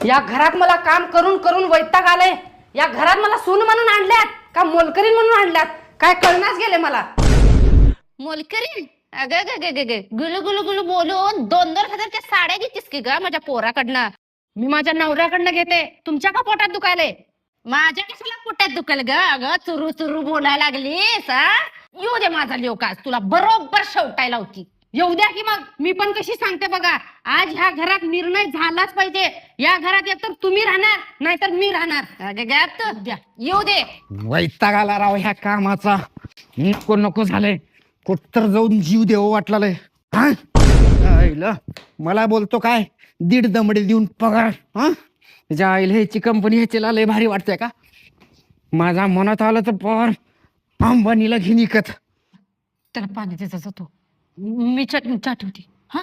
या घरात मला काम करून करून वैताग आलंय. या घरात मला सून म्हणून आणल्यात का मोलकरीण म्हणून आणल्यात काय कळणाच गेले मला. मोलकरीण? अगं ग ग ग गुलू गुलू गुलू बोलून 2,000-2,000च्या साड्या घेतीस की ग माझ्या पोराकडनं. मी माझ्या नवऱ्याकडनं घेते. तुमच्या का पोटात दुखायले? माझ्या कशाला पोटात दुखल ग? अगं चुरू चुरू बोलायला लागलीस हा? येऊ दे माझा लोकास, तुला बरोबर शेवटायला होती. येऊ द्या की मग. मी पण कशी सांगते बघा. आज ह्या घरात निर्णय झालाच पाहिजे. या घरात एकतर तुम्ही राहणार नाहीतर मी राहणार. अगं गप तू. येऊ दे. वैताग आला राव ह्या कामाचा. नको नको झालंय. कुठतर जाऊन जीव देव वाटलाय. हा आईला मला बोलतो काय 1.5 दमडे देऊन पगार. हा त्याच्या आईला ह्याची कंपनी ह्याची लय भारी वाटते का? माझा मनात आलं तर पगार अंबानीला घेऊन इकत. त्याला पाणी देत जातो. मी चट ठेवते. हा